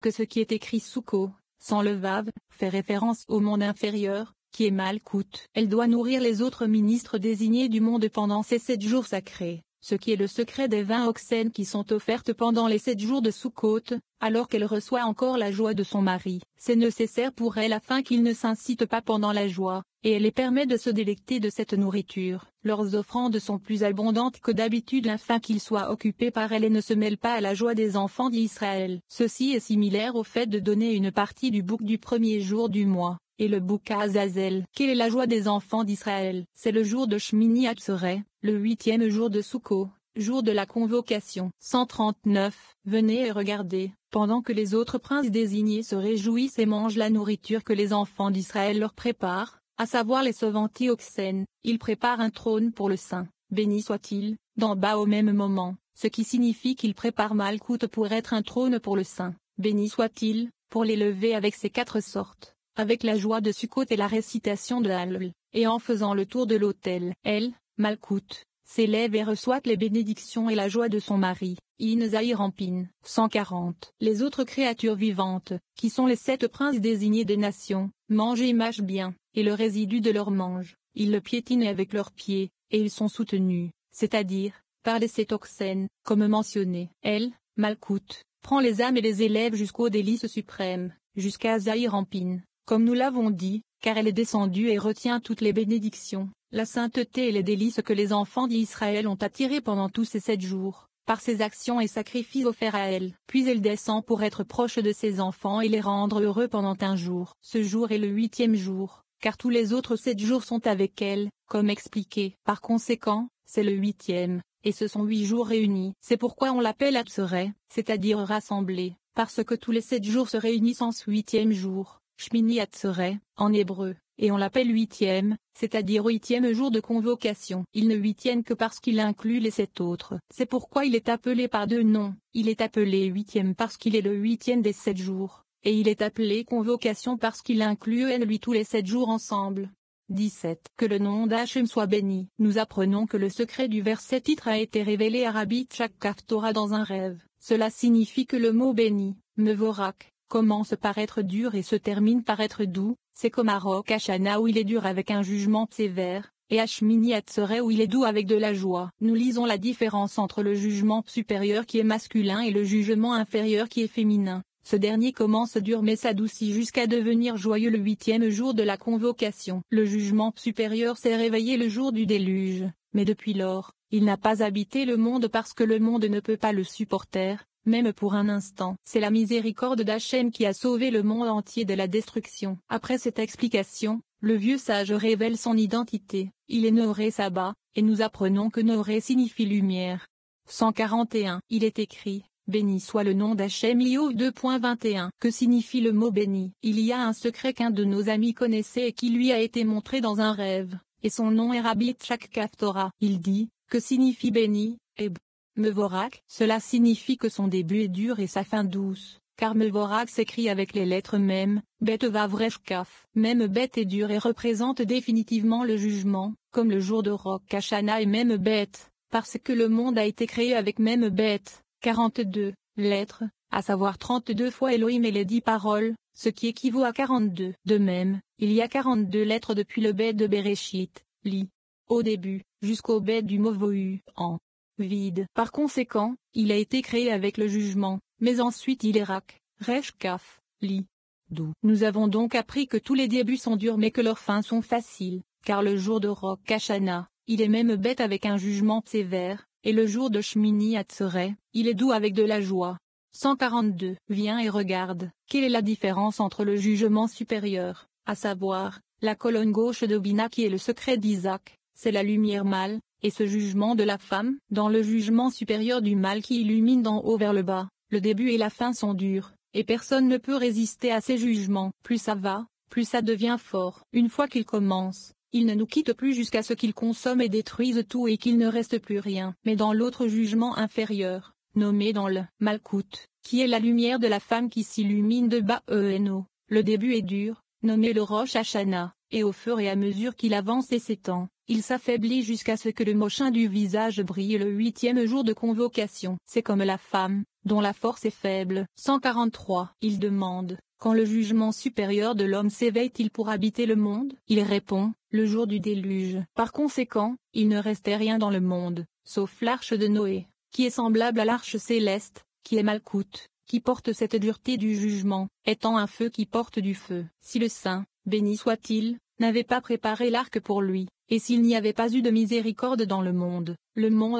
que ce qui est écrit Souko, sans le vav, fait référence au monde inférieur, qui est Malkout. Elle doit nourrir les autres ministres désignés du monde pendant ces 7 jours sacrés, ce qui est le secret des 20 oxènes qui sont offertes pendant les 7 jours de Soukhot, alors qu'elle reçoit encore la joie de son mari. C'est nécessaire pour elle afin qu'il ne s'incite pas pendant la joie, et elle les permet de se délecter de cette nourriture. Leurs offrandes sont plus abondantes que d'habitude afin qu'ils soient occupés par elle et ne se mêlent pas à la joie des enfants d'Israël. Ceci est similaire au fait de donner une partie du bouc du premier jour du mois, et le bouc à Azazel. Quelle est la joie des enfants d'Israël? C'est le jour de Shmini Atzeret, le 8e jour de Soukhot, jour de la convocation. 139. Venez et regardez, pendant que les autres princes désignés se réjouissent et mangent la nourriture que les enfants d'Israël leur préparent, à savoir les 70 oxènes, ils préparent un trône pour le saint, béni soit-il, d'en bas au même moment, ce qui signifie qu'ils préparent Malkout pour être un trône pour le saint, béni soit-il, pour l'élever avec ses 4 sortes, avec la joie de Sukkot et la récitation de Hallel, et en faisant le tour de l'autel. Elle, Malkout, s'élève et reçoit les bénédictions et la joie de son mari. In Zahirampin. 140. Les autres créatures vivantes, qui sont les 7 princes désignés des nations, mangent et mâchent bien, et le résidu de leur mange, ils le piétinent avec leurs pieds, et ils sont soutenus, c'est-à-dire, par les 7 oxènes, comme mentionné. Elle, Malkout, prend les âmes et les élève jusqu'au délice suprême, jusqu'à Zahirampin, comme nous l'avons dit, car elle est descendue et retient toutes les bénédictions, la sainteté et les délices que les enfants d'Israël ont attirés pendant tous ces 7 jours, par ses actions et sacrifices offerts à elle. Puis elle descend pour être proche de ses enfants et les rendre heureux pendant un jour. Ce jour est le 8e jour, car tous les autres 7 jours sont avec elle, comme expliqué. Par conséquent, c'est le 8e, et ce sont 8 jours réunis. C'est pourquoi on l'appelle Atzeret, c'est-à-dire rassemblé, parce que tous les 7 jours se réunissent en ce 8e jour, Shmini Atzeret, en hébreu. Et on l'appelle 8e, c'est-à-dire 8e jour de convocation. Il ne 8e que parce qu'il inclut les 7 autres. C'est pourquoi il est appelé par 2 noms. Il est appelé 8e parce qu'il est le 8e des 7 jours, et il est appelé convocation parce qu'il inclut en lui tous les 7 jours ensemble. 17. Que le nom d'Hachem soit béni. Nous apprenons que le secret du verset titre a été révélé à Rabbi Tchak Torah dans un rêve. Cela signifie que le mot béni, Mevorak, commence par être dur et se termine par être doux. C'est comme à Rosh Hashanah où il est dur avec un jugement sévère, et à Shmini Atzeret où il est doux avec de la joie. Nous lisons la différence entre le jugement supérieur qui est masculin et le jugement inférieur qui est féminin. Ce dernier commence dur mais s'adoucit jusqu'à devenir joyeux le 8e jour de la convocation. Le jugement supérieur s'est réveillé le jour du déluge, mais depuis lors, il n'a pas habité le monde parce que le monde ne peut pas le supporter. Même pour un instant. C'est la miséricorde d'Hachem qui a sauvé le monde entier de la destruction. Après cette explication, le vieux sage révèle son identité. Il est Noré Saba, et nous apprenons que Noré signifie lumière. 141. Il est écrit, béni soit le nom d'Hachem Io 2.21. Que signifie le mot béni? Il y a un secret qu'un de nos amis connaissait et qui lui a été montré dans un rêve, et son nom est Rabbi Tchak Torah. Il dit, que signifie béni, et Mevorak, cela signifie que son début est dur et sa fin douce, car Mevorak s'écrit avec les lettres même, Bet Vav Resh Kaf. Même Bet est dur et représente définitivement le jugement, comme le jour de Rosh Hashanah et même Bet, parce que le monde a été créé avec même Bet, 42 lettres, à savoir 32 fois Elohim et les 10 paroles, ce qui équivaut à 42. De même, il y a 42 lettres depuis le Bet de Bereshit, Li, au début, jusqu'au Bet du mot Vohu, en vide. Par conséquent, il a été créé avec le jugement, mais ensuite il est Rak, Resh Kaf, Li, Dou. Nous avons donc appris que tous les débuts sont durs mais que leurs fins sont faciles, car le jour de Rosh Hashanah, il est même bête avec un jugement sévère, et le jour de Shmini Atzeret, il est doux avec de la joie. 142. Viens et regarde. Quelle est la différence entre le jugement supérieur, à savoir, la colonne gauche de Bina qui est le secret d'Isaac, c'est la lumière mâle, et ce jugement de la femme, dans le jugement supérieur du mal qui illumine d'en haut vers le bas, le début et la fin sont durs, et personne ne peut résister à ces jugements. Plus ça va, plus ça devient fort. Une fois qu'il commence, il ne nous quitte plus jusqu'à ce qu'il consomme et détruise tout et qu'il ne reste plus rien. Mais dans l'autre jugement inférieur, nommé dans le Malkout, qui est la lumière de la femme qui s'illumine de bas en haut, le début est dur, nommé le Rosh Hashanah, et au fur et à mesure qu'il avance et s'étend, il s'affaiblit jusqu'à ce que le mochin du visage brille le 8e jour de convocation. C'est comme la femme, dont la force est faible. 143. Il demande, quand le jugement supérieur de l'homme s'éveille-t-il pour habiter le monde? Il répond, le jour du déluge. Par conséquent, il ne restait rien dans le monde, sauf l'arche de Noé, qui est semblable à l'arche céleste, qui est Malkout, qui porte cette dureté du jugement, étant un feu qui porte du feu. Si le Saint, béni soit-il, n'avait pas préparé l'arc pour lui, et s'il n'y avait pas eu de miséricorde dans le monde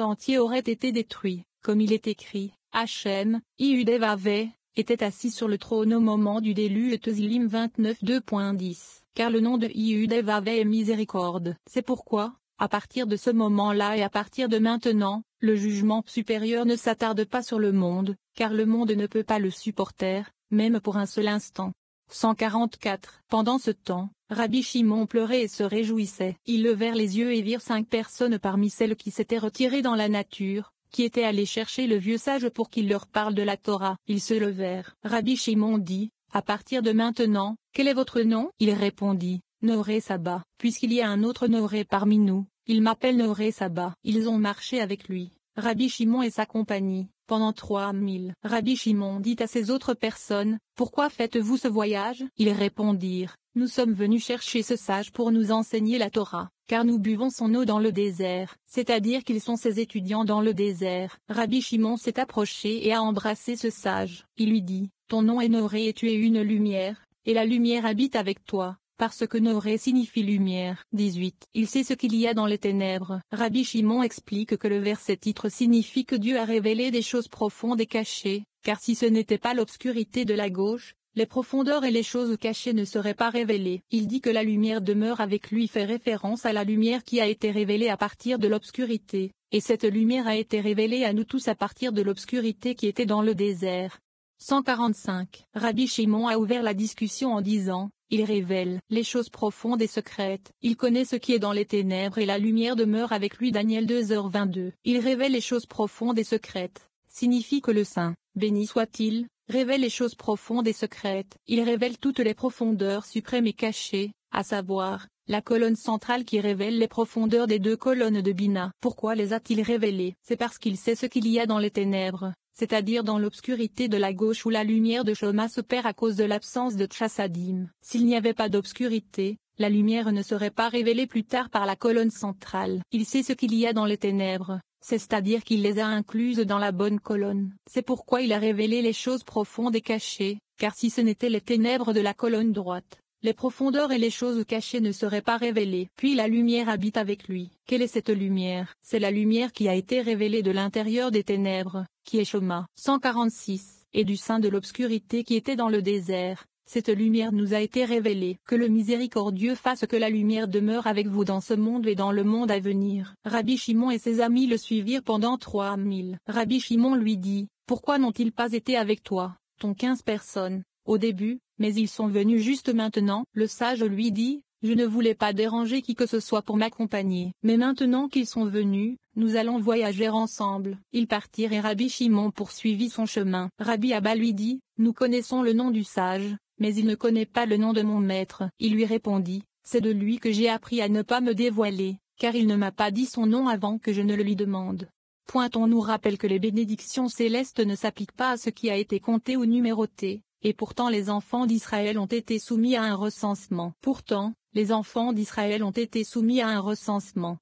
entier aurait été détruit, comme il est écrit, Hachem, Iudevave, était assis sur le trône au moment du déluge. Tesilim 29 2.10. Car le nom de Iudevave est miséricorde. C'est pourquoi, à partir de ce moment-là et à partir de maintenant, le jugement supérieur ne s'attarde pas sur le monde, car le monde ne peut pas le supporter, même pour un seul instant. 144. Pendant ce temps, Rabbi Shimon pleurait et se réjouissait. Ils levèrent les yeux et virent 5 personnes parmi celles qui s'étaient retirées dans la nature, qui étaient allées chercher le vieux sage pour qu'il leur parle de la Torah. Ils se levèrent. Rabbi Shimon dit, à partir de maintenant, quel est votre nom? Il répondit, Noré Saba. Puisqu'il y a un autre Noré parmi nous, il m'appelle Noré Saba. Ils ont marché avec lui, Rabbi Shimon et sa compagnie, pendant 3000. Rabbi Shimon dit à ces autres personnes, pourquoi faites-vous ce voyage? Ils répondirent, nous sommes venus chercher ce sage pour nous enseigner la Torah, car nous buvons son eau dans le désert, c'est-à-dire qu'ils sont ses étudiants dans le désert. Rabbi Shimon s'est approché et a embrassé ce sage. Il lui dit, ton nom est Noré et tu es une lumière, et la lumière habite avec toi. Parce que Noré signifie lumière. 18. Il sait ce qu'il y a dans les ténèbres. Rabbi Shimon explique que le verset titre signifie que Dieu a révélé des choses profondes et cachées, car si ce n'était pas l'obscurité de la gauche, les profondeurs et les choses cachées ne seraient pas révélées. Il dit que la lumière demeure avec lui fait référence à la lumière qui a été révélée à partir de l'obscurité, et cette lumière a été révélée à nous tous à partir de l'obscurité qui était dans le désert. 145. Rabbi Shimon a ouvert la discussion en disant, il révèle les choses profondes et secrètes. Il connaît ce qui est dans les ténèbres et la lumière demeure avec lui. Daniel 2h22. Il révèle les choses profondes et secrètes. Signifie que le Saint, béni soit-il, révèle les choses profondes et secrètes. Il révèle toutes les profondeurs suprêmes et cachées, à savoir, la colonne centrale qui révèle les profondeurs des 2 colonnes de Bina. Pourquoi les a-t-il révélées? C'est parce qu'il sait ce qu'il y a dans les ténèbres, c'est-à-dire dans l'obscurité de la gauche où la lumière de Shoma se perd à cause de l'absence de Chassadim. S'il n'y avait pas d'obscurité, la lumière ne serait pas révélée plus tard par la colonne centrale. Il sait ce qu'il y a dans les ténèbres, c'est-à-dire qu'il les a incluses dans la bonne colonne. C'est pourquoi il a révélé les choses profondes et cachées, car si ce n'étaient les ténèbres de la colonne droite, les profondeurs et les choses cachées ne seraient pas révélées. Puis la lumière habite avec lui. Quelle est cette lumière? C'est la lumière qui a été révélée de l'intérieur des ténèbres, qui est Shoma. 146. Et du sein de l'obscurité qui était dans le désert, cette lumière nous a été révélée. Que le miséricordieux fasse que la lumière demeure avec vous dans ce monde et dans le monde à venir. Rabbi Shimon et ses amis le suivirent pendant 3000. Rabbi Shimon lui dit, pourquoi n'ont-ils pas été avec toi, ton 15 personnes, au début, mais ils sont venus juste maintenant? Le sage lui dit, je ne voulais pas déranger qui que ce soit pour m'accompagner. Mais maintenant qu'ils sont venus, nous allons voyager ensemble. Ils partirent et Rabbi Shimon poursuivit son chemin. Rabbi Abba lui dit, nous connaissons le nom du sage, mais il ne connaît pas le nom de mon maître. Il lui répondit, c'est de lui que j'ai appris à ne pas me dévoiler, car il ne m'a pas dit son nom avant que je ne le lui demande. On nous rappelle que les bénédictions célestes ne s'appliquent pas à ce qui a été compté ou numéroté. Et pourtant les enfants d'Israël ont été soumis à un recensement.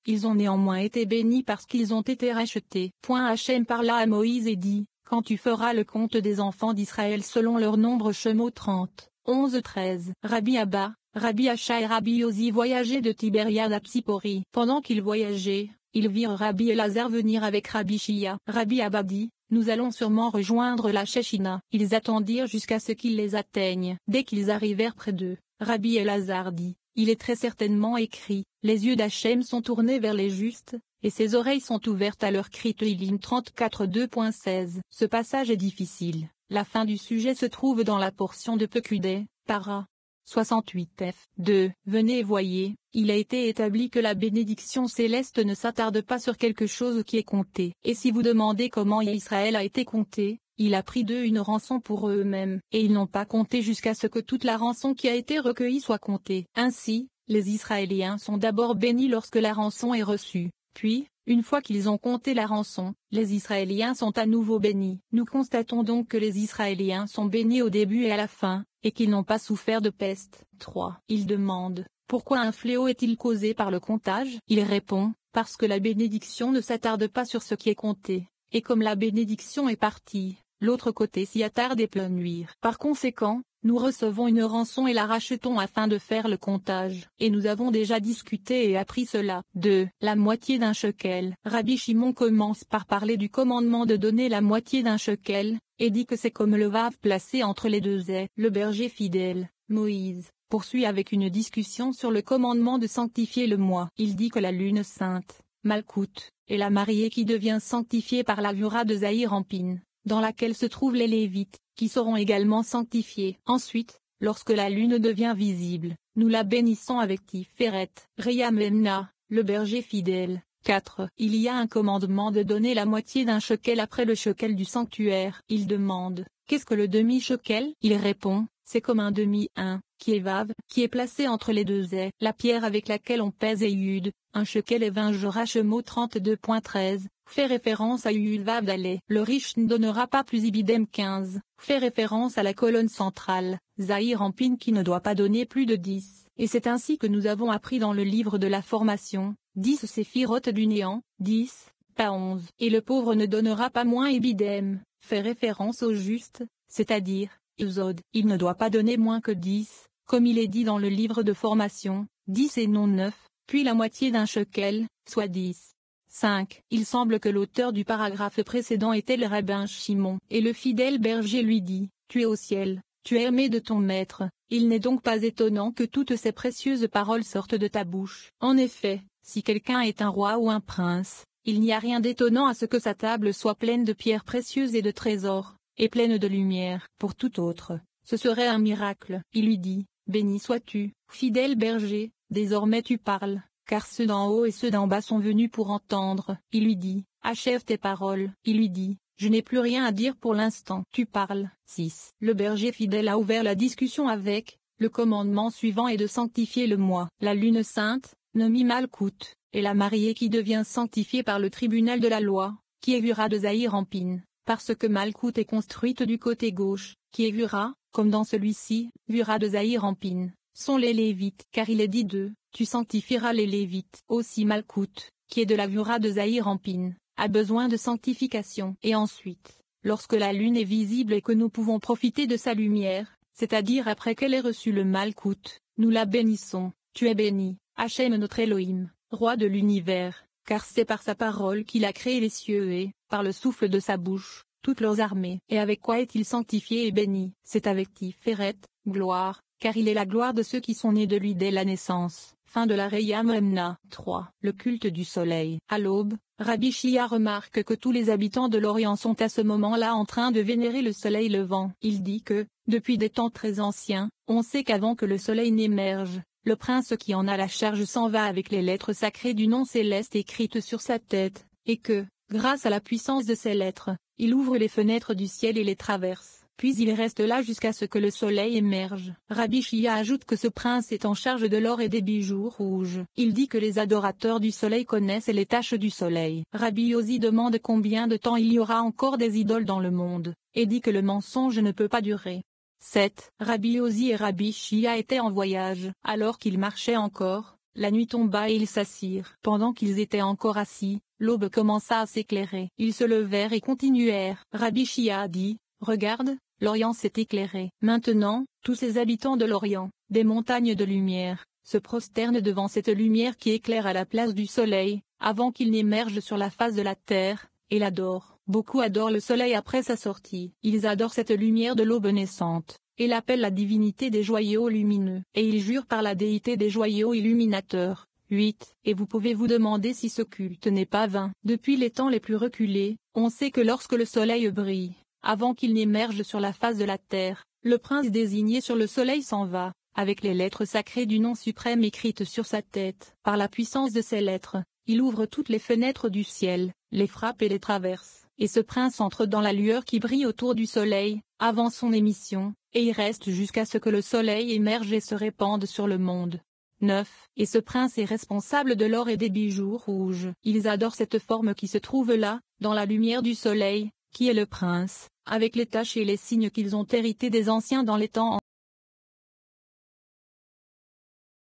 Ils ont néanmoins été bénis parce qu'ils ont été rachetés. Hachem parla à Moïse et dit, quand tu feras le compte des enfants d'Israël selon leur nombre Shemot 30, 11-13. Rabbi Abba, Rabbi Acha et Rabbi Yosi voyageaient de Tibériade à Psipori. Pendant qu'ils voyageaient, ils virent Rabbi Elazar venir avec Rabbi Shia. Rabbi Abba dit, nous allons sûrement rejoindre la Shechina. Ils attendirent jusqu'à ce qu'ils les atteignent. Dès qu'ils arrivèrent près d'eux, Rabbi Elazar dit, il est très certainement écrit, les yeux d'Hachem sont tournés vers les justes, et ses oreilles sont ouvertes à leur cri. Teilim 34 2.16. Ce passage est difficile. La fin du sujet se trouve dans la portion de Pekudei, para 68f. 2. Venez et voyez, il a été établi que la bénédiction céleste ne s'attarde pas sur quelque chose qui est compté. Et si vous demandez comment Israël a été compté, il a pris d'eux une rançon pour eux-mêmes, et ils n'ont pas compté jusqu'à ce que toute la rançon qui a été recueillie soit comptée. Ainsi, les Israéliens sont d'abord bénis lorsque la rançon est reçue, puis, Une fois qu'ils ont compté la rançon, les Israéliens sont à nouveau bénis. Nous constatons donc que les Israéliens sont bénis au début et à la fin, et qu'ils n'ont pas souffert de peste. 3. Il demande, pourquoi un fléau est-il causé par le comptage? Il répond, parce que la bénédiction ne s'attarde pas sur ce qui est compté, et comme la bénédiction est partie, l'autre côté s'y attarde et peut nuire. Par conséquent, nous recevons une rançon et la rachetons afin de faire le comptage. Et nous avons déjà discuté et appris cela. 2. La moitié d'un shekel. Rabbi Shimon commence par parler du commandement de donner la moitié d'un shekel, et dit que c'est comme le vave placé entre les deux ais. Le berger fidèle, Moïse, poursuit avec une discussion sur le commandement de sanctifier le mois. Il dit que la lune sainte, Malkout, est la mariée qui devient sanctifiée par la Vura de Zahir Ampin, dans laquelle se trouvent les Lévites, qui seront également sanctifiés. Ensuite, lorsque la lune devient visible, nous la bénissons avec Tiferet, Reyamemna, le berger fidèle. 4. Il y a un commandement de donner la moitié d'un shekel après le shekel du sanctuaire. Il demande, qu'est-ce que le demi-shekel? Il répond, c'est comme un demi-un, qui est vave, qui est placé entre les deux ais. La pierre avec laquelle on pèse Eyud, un shekel et 20 Jorachemo 32.13, fait référence à Eyud vav d'Aleh. Le riche ne donnera pas plus Ibidem 15, fait référence à la colonne centrale, Zahir Ampin qui ne doit pas donner plus de 10. Et c'est ainsi que nous avons appris dans le livre de la formation, 10 séphirotes du néant, 10, pas 11. Et le pauvre ne donnera pas moins Ibidem, fait référence au juste, c'est-à-dire, Uzod. Il ne doit pas donner moins que 10, comme il est dit dans le livre de formation, 10 et non 9, puis la moitié d'un shekel, soit 10. 5. Il semble que l'auteur du paragraphe précédent était le rabbin Shimon. Et le fidèle berger lui dit, tu es au ciel, tu es aimé de ton maître, il n'est donc pas étonnant que toutes ces précieuses paroles sortent de ta bouche. En effet, si quelqu'un est un roi ou un prince, il n'y a rien d'étonnant à ce que sa table soit pleine de pierres précieuses et de trésors, et pleine de lumière. Pour tout autre, ce serait un miracle. Il lui dit, béni sois-tu, fidèle berger, désormais tu parles, car ceux d'en haut et ceux d'en bas sont venus pour entendre. Il lui dit, achève tes paroles. Il lui dit, je n'ai plus rien à dire pour l'instant. Tu parles. 6. Le berger fidèle a ouvert la discussion avec, le commandement suivant est de sanctifier le mois. La lune sainte, nommée Malkout, est la mariée qui devient sanctifiée par le tribunal de la loi, qui est Vura de Zahir Ampin, parce que Malkout est construite du côté gauche, qui est Vura, comme dans celui-ci, Vura de Zahir Ampin, sont les Lévites. Car il est dit d'eux, tu sanctifieras les Lévites. Aussi Malkout, qui est de la Vura de Zahir Ampin, a besoin de sanctification. Et ensuite, lorsque la lune est visible et que nous pouvons profiter de sa lumière, c'est-à-dire après qu'elle ait reçu le Malkout, nous la bénissons. Tu es béni, Hachem notre Elohim, roi de l'univers, car c'est par sa parole qu'il a créé les cieux et, par le souffle de sa bouche, toutes leurs armées. Et avec quoi est-il sanctifié et béni? C'est avec Tiferet, gloire, car il est la gloire de ceux qui sont nés de lui dès la naissance. Fin de la Reyam Remna. 3. Le culte du soleil. À l'aube, Rabbi Shia remarque que tous les habitants de l'Orient sont à ce moment-là en train de vénérer le soleil levant. Il dit que, depuis des temps très anciens, on sait qu'avant que le soleil n'émerge, le prince qui en a la charge s'en va avec les lettres sacrées du nom céleste écrites sur sa tête, et que, grâce à la puissance de ces lettres, il ouvre les fenêtres du ciel et les traverse. Puis il reste là jusqu'à ce que le soleil émerge. Rabbi Shia ajoute que ce prince est en charge de l'or et des bijoux rouges. Il dit que les adorateurs du soleil connaissent les taches du soleil. Rabbi Yosi demande combien de temps il y aura encore des idoles dans le monde, et dit que le mensonge ne peut pas durer. 7. Rabbi Yosi et Rabbi Shia étaient en voyage. Alors qu'ils marchaient encore, la nuit tomba et ils s'assirent. Pendant qu'ils étaient encore assis, l'aube commença à s'éclairer. Ils se levèrent et continuèrent. Rabbi Shia dit, regarde, l'Orient s'est éclairé. Maintenant, tous ces habitants de l'Orient, des montagnes de lumière, se prosternent devant cette lumière qui éclaire à la place du soleil, avant qu'il n'émerge sur la face de la terre, et l'adorent. Beaucoup adorent le soleil après sa sortie. Ils adorent cette lumière de l'aube naissante, et l'appellent la divinité des joyaux lumineux. Et ils jurent par la déité des joyaux illuminateurs. 8. Et vous pouvez vous demander si ce culte n'est pas vain. Depuis les temps les plus reculés, on sait que lorsque le soleil brille, avant qu'il n'émerge sur la face de la terre, le prince désigné sur le soleil s'en va, avec les lettres sacrées du nom suprême écrites sur sa tête. Par la puissance de ces lettres, il ouvre toutes les fenêtres du ciel, les frappe et les traverse. Et ce prince entre dans la lueur qui brille autour du soleil, avant son émission, et y reste jusqu'à ce que le soleil émerge et se répande sur le monde. 9. Et ce prince est responsable de l'or et des bijoux rouges. Ils adorent cette forme qui se trouve là, dans la lumière du soleil, qui est le prince, avec les taches et les signes qu'ils ont hérités des anciens dans les temps